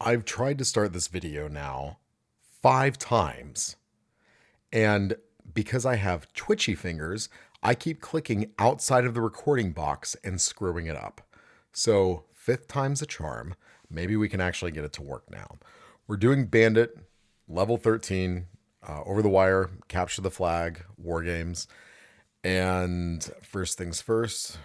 I've tried to start this video now 5 times, and because I have twitchy fingers, I keep clicking outside of the recording box and screwing it up. So, fifth time's a charm. Maybe we can actually get it to work now. We're doing Bandit Level 13, Over the Wire, Capture the Flag, War Games. And first things first,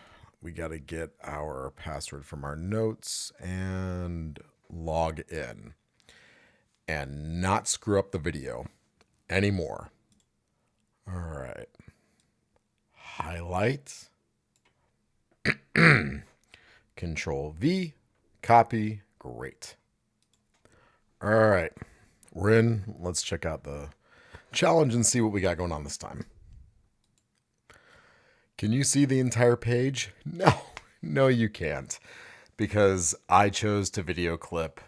we got to get our password from our notes and log in and not screw up the video anymore. All right. Highlight. Control V. Copy. Great. All right. We're in. Let's check out the challenge and see what we got going on this time. Can you see the entire page? No, you can't, because I chose to video clip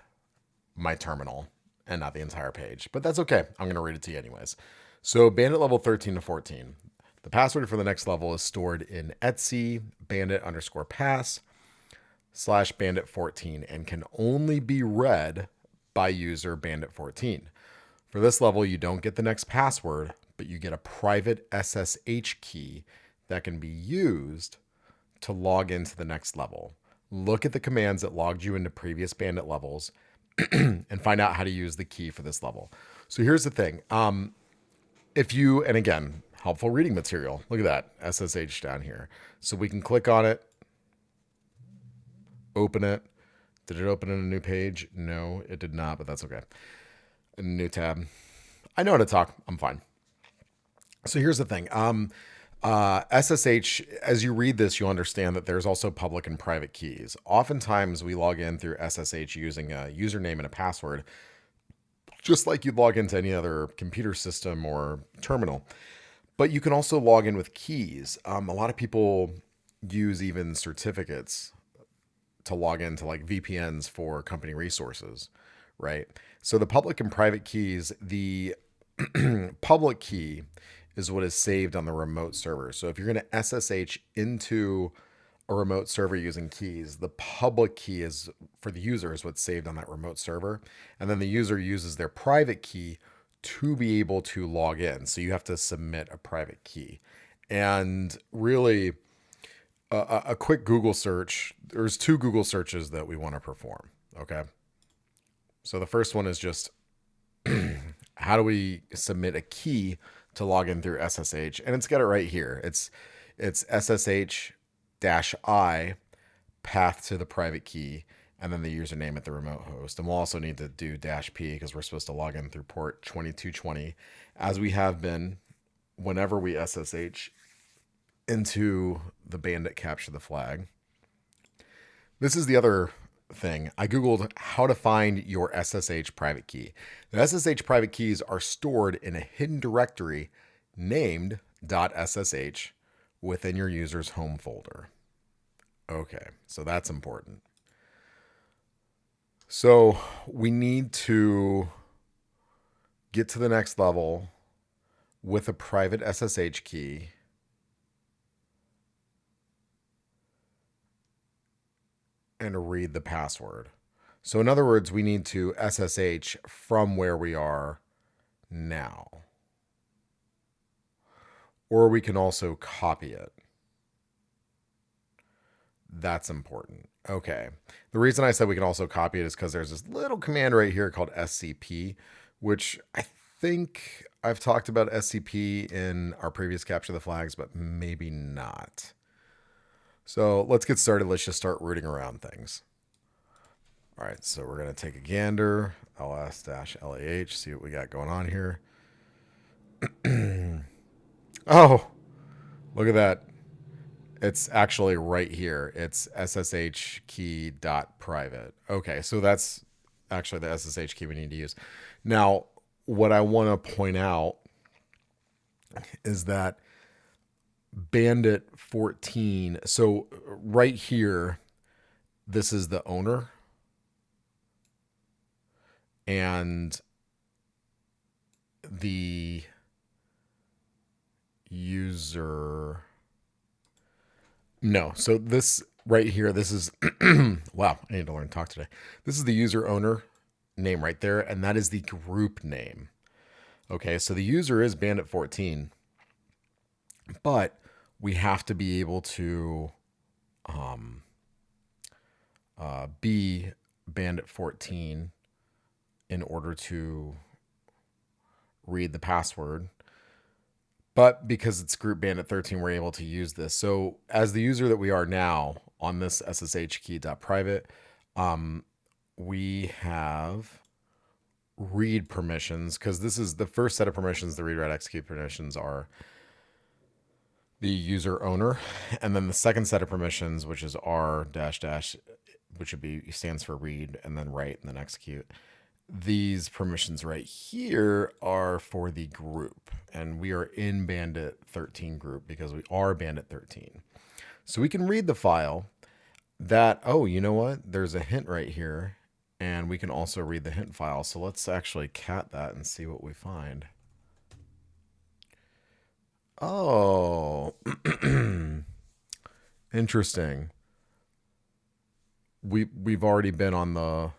my terminal and not the entire page. But that's okay. I'm going to read it to you anyways. So Bandit level 13 to 14. The password for the next level is stored in Etsy bandit_pass/bandit14 and can only be read by user bandit14. For this level, you don't get the next password, but you get a private SSH key that can be used to log into the next level. Look at the commands that logged you into previous Bandit levels and find out how to use the key for this level. So here's the thing. If you, and again, helpful reading material. Look at that, SSH down here. So we can click on it, open it. Did it open in a new page? No, it did not, but that's okay. A new tab. I know how to talk. I'm fine. So here's the thing. SSH, as you read this, you'll understand that there's also public and private keys. Oftentimes we log in through SSH using a username and a password, just like you'd log into any other computer system or terminal. But you can also log in with keys. A lot of people use even certificates to log into like VPNs for company resources, right? So the public and private keys, the public key is what is saved on the remote server. So if you're going to SSH into a remote server using keys, the public key is for the user is what's saved on that remote server. And then the user uses their private key to be able to log in. So you have to submit a private key. And really, a quick Google search, there's 2 Google searches that we want to perform. Okay. So the first one is just how do we submit a key to log in through SSH? And it's got it right here. It's SSH-I path to the private key and then the username at the remote host. And we'll also need to do -P because we're supposed to log in through port 2220 as we have been whenever we SSH into the Bandit Capture the Flag. This is the other thing. I Googled how to find your SSH private key. The SSH private keys are stored in a hidden directory named .ssh within your user's home folder. Okay, so that's important. So we need to get to the next level with a private SSH key. And read the password. So in other words, we need to SSH from where we are now. Or we can also copy it. That's important. Okay. The reason I said we can also copy it is because there's this little command right here called SCP, which I think I've talked about SCP in our previous Capture the Flags, but maybe not. So let's get started. Let's just start rooting around things. All right, so we're going to take a gander, ls-lah, see what we got going on here. Oh, look at that. It's actually right here. It's ssh key.private. Okay, so that's actually the SSH key we need to use. Now, what I want to point out is that Bandit 14. So right here, this is the owner. And the user. No, so this right here, this is, wow, I need to learn to talk today. This is the user owner name right there, and that is the group name. Okay, so the user is Bandit 14, but we have to be able to be Bandit 14 in order to read the password. But because it's group Bandit 13, we're able to use this. So as the user that we are now on this SSH key.private, we have read permissions, because this is the first set of permissions. The read, write, execute permissions are the user owner. And then the second set of permissions, which is R dash dash, which would be stands for read, and then write, and then execute. These permissions right here are for the group, and we are in Bandit 13 group because we are Bandit 13. So we can read the file that, oh, you know what? There's a hint right here, and we can also read the hint file. So let's actually cat that and see what we find. Oh, interesting. We've already been on the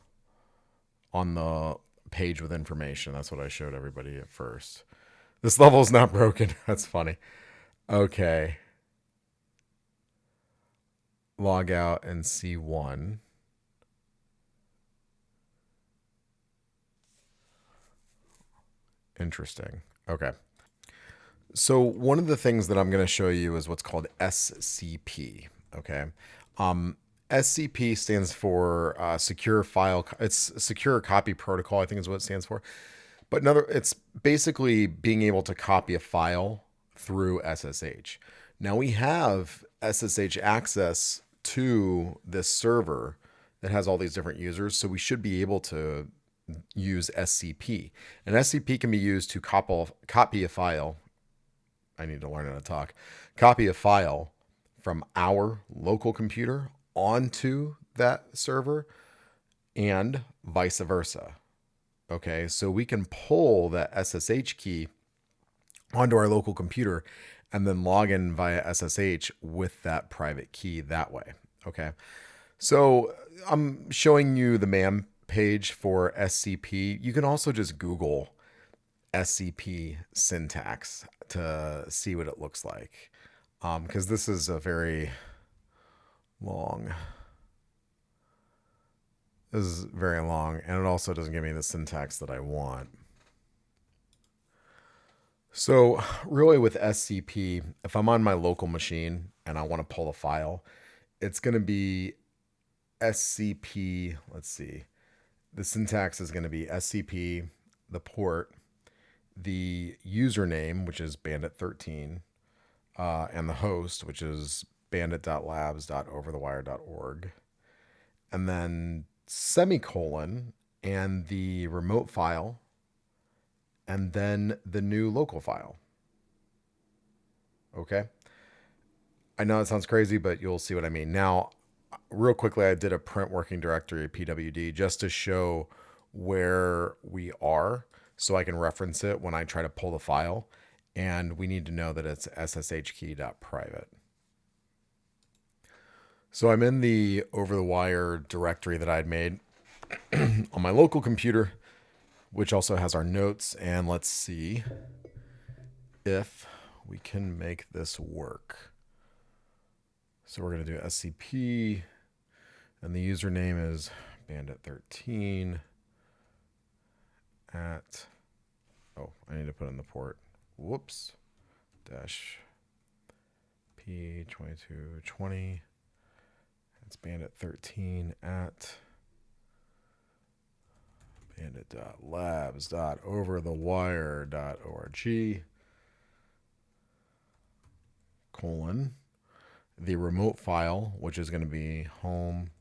page with information. That's what I showed everybody at first. This level is not broken. That's funny. Okay. Log out and see one. Interesting. Okay. So one of the things that I'm going to show you is what's called SCP. Okay. SCP stands for Secure File. It's Secure Copy Protocol, I think is what it stands for. But it's basically being able to copy a file through SSH. Now we have SSH access to this server that has all these different users, so we should be able to use SCP. And SCP can be used to copy a file. I need to learn how to talk. Copy a file from our local computer onto that server and vice versa. Okay, so we can pull that SSH key onto our local computer and then log in via SSH with that private key that way. Okay, so I'm showing you the MAM page for SCP. You can also just Google SCP syntax to see what it looks like, because this is a very long. This is very long, and it also doesn't give me the syntax that I want. So really with SCP, if I'm on my local machine and I want to pull a file, it's going to be SCP, let's see, the syntax is going to be SCP, the port, the username, which is bandit13, and the host, which is bandit.labs.overthewire.org, and then semicolon, and the remote file, and then the new local file. Okay. I know it sounds crazy, but you'll see what I mean. Now, real quickly, I did a print working directory, PWD, just to show where we are so I can reference it when I try to pull the file. And we need to know that it's sshkey.private. So I'm in the OverTheWire directory that I'd made on my local computer, which also has our notes. And let's see if we can make this work. So we're going to do SCP, and the username is bandit13 at, oh, I need to put in the port. Whoops. Dash P2220. It's bandit13 at bandit.labs.overthewire.org, colon, the remote file, which is going to be home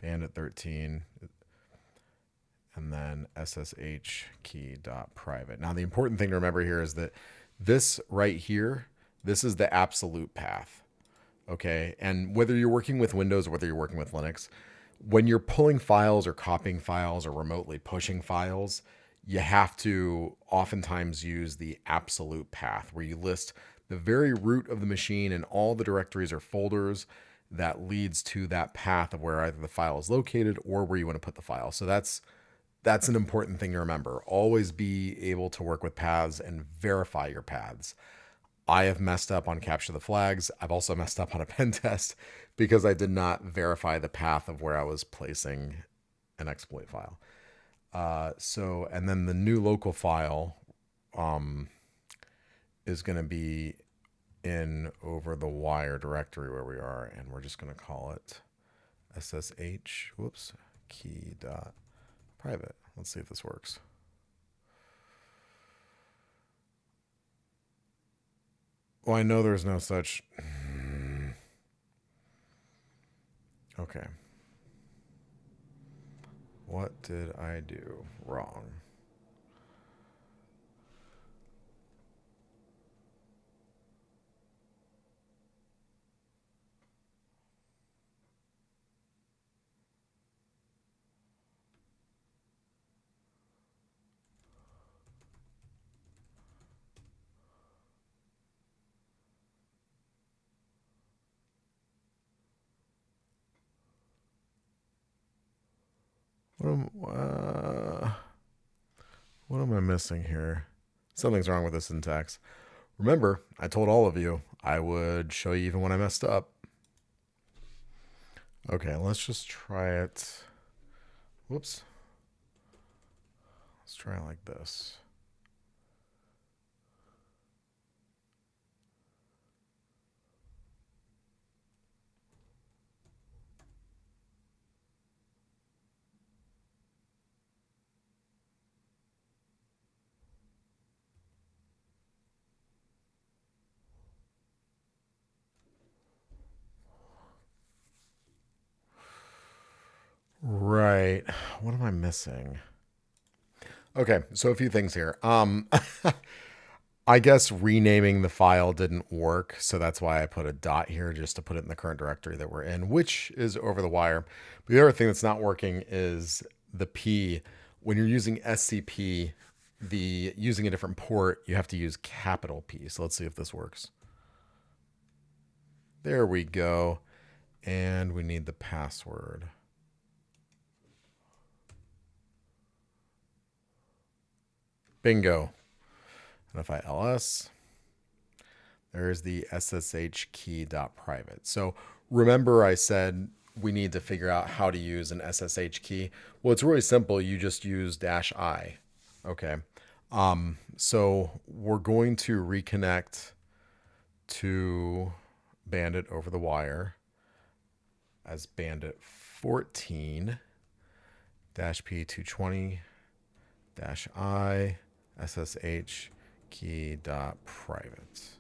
bandit13, and then sshkey.private. Now, the important thing to remember here is that this right here, this is the absolute path. Okay. And whether you're working with Windows or whether you're working with Linux, when you're pulling files or copying files or remotely pushing files, you have to oftentimes use the absolute path, where you list the very root of the machine and all the directories or folders that leads to that path of where either the file is located or where you want to put the file. So that's That's an important thing to remember. Always be able to work with paths and verify your paths. I have messed up on capture the flags. I've also messed up on a pen test because I did not verify the path of where I was placing an exploit file. And then the new local file is going to be in OverTheWire directory where we are, and we're just going to call it SSH, key dot private. Let's see if this works. Well, I know there's no such. Okay. What did I do wrong? What am I missing here? Something's wrong with the syntax. Remember, I told all of you I would show you even when I messed up. Okay, let's just try it. Whoops. Let's try it like this. Right. What am I missing? Okay, so a few things here. I guess renaming the file didn't work, so that's why I put a dot here just to put it in the current directory that we're in, which is OverTheWire. But the other thing that's not working is the P. When you're using SCP, using a different port, you have to use capital P. So let's see if this works. There we go. And we need the password. Bingo. And if I ls, there's the SSH key.private. So remember I said we need to figure out how to use an SSH key. Well, it's really simple. You just use -I. Okay. So we're going to reconnect to Bandit over the wire as Bandit 14 -P220 -I SSH key.private.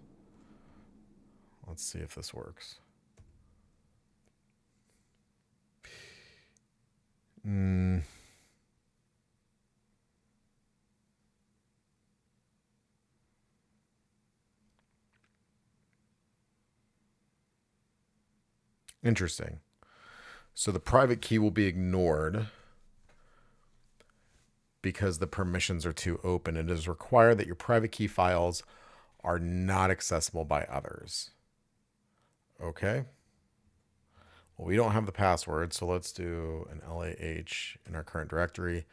Let's see if this works. Interesting. So the private key will be ignored because the permissions are too open. It is required that your private key files are not accessible by others. Okay. Well, we don't have the password, so let's do an LAH in our current directory.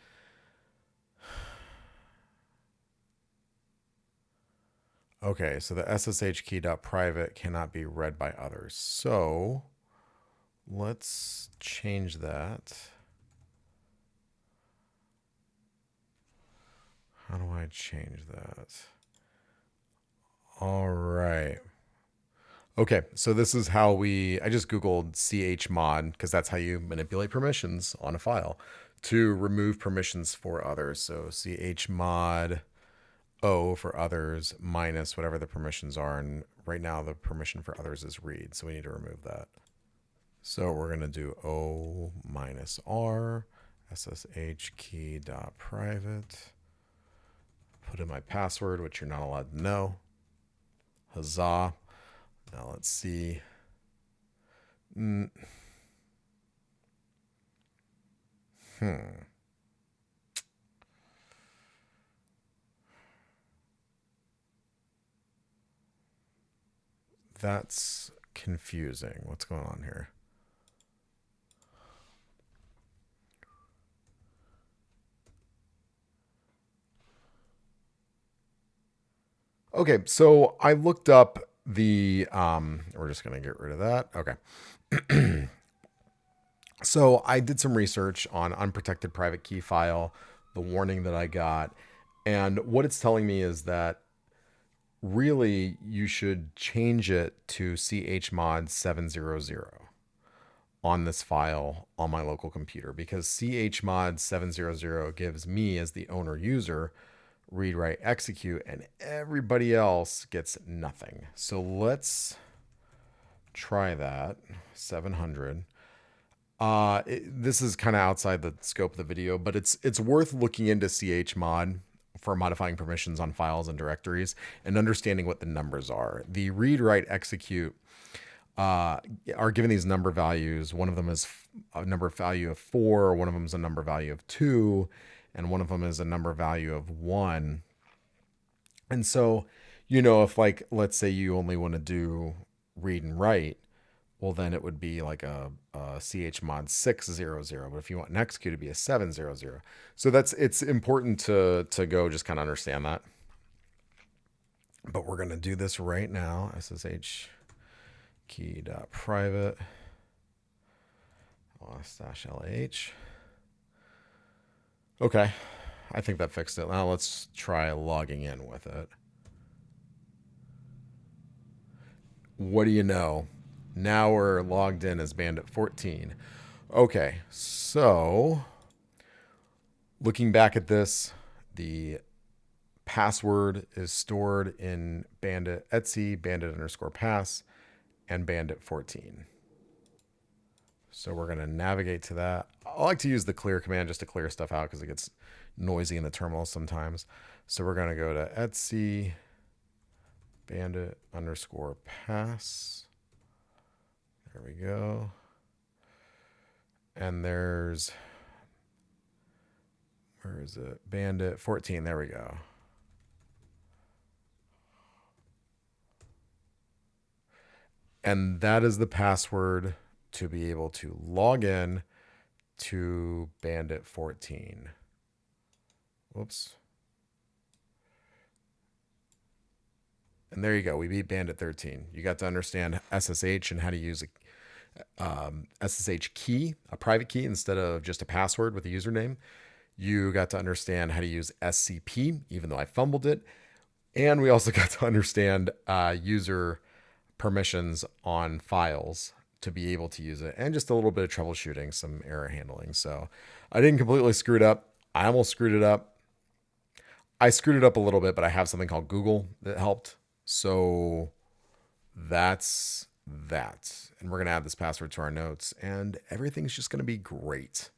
Okay, so the SSH key.private cannot be read by others. So let's change that. How do I change that? All right. Okay, so this is how I just Googled chmod, because that's how you manipulate permissions on a file, to remove permissions for others. So chmod O for others minus whatever the permissions are. And right now the permission for others is read, so we need to remove that. So we're going to do O minus R SSH key.private. Put in my password, which you're not allowed to know. Huzzah. Now let's see. That's confusing. What's going on here? Okay, so I looked up the, we're just going to get rid of that. Okay. So I did some research on unprotected private key file, the warning that I got, and what it's telling me is that really you should change it to chmod 700 on this file on my local computer, because chmod 700 gives me, as the owner user, read, write, execute, and everybody else gets nothing. So let's try that. 700. This is kind of outside the scope of the video, but it's worth looking into chmod for modifying permissions on files and directories and understanding what the numbers are. The read, write, execute are given these number values. One of them is a number value of 4, one of them is a number value of 2, and one of them is a number value of 1. And so, if, like, let's say you only want to do read and write, well, then it would be like a chmod 600. But if you want an execute, it'd be a 700. So it's important to go just kind of understand that. But we're going to do this right now. SSH key.private /LH. Okay, I think that fixed it. Now let's try logging in with it. What do you know? Now we're logged in as Bandit 14. Okay, so looking back at this, the password is stored in Bandit Etsy, bandit_pass, and Bandit 14. So we're going to navigate to that. I like to use the clear command just to clear stuff out because it gets noisy in the terminal sometimes. So we're going to go to Etsy, bandit_pass. There we go. And there's, where is it? Bandit 14. There we go. And that is the password to be able to log in to Bandit 14. Whoops. And there you go. We beat Bandit 13. You got to understand SSH and how to use a SSH key, a private key, instead of just a password with a username. You got to understand how to use SCP, even though I fumbled it. And we also got to understand user permissions on files to be able to use it, and just a little bit of troubleshooting, some error handling. So I didn't completely screw it up. I almost screwed it up. I screwed it up a little bit, but I have something called Google that helped. So that's that. And we're going to add this password to our notes, and everything's just going to be great.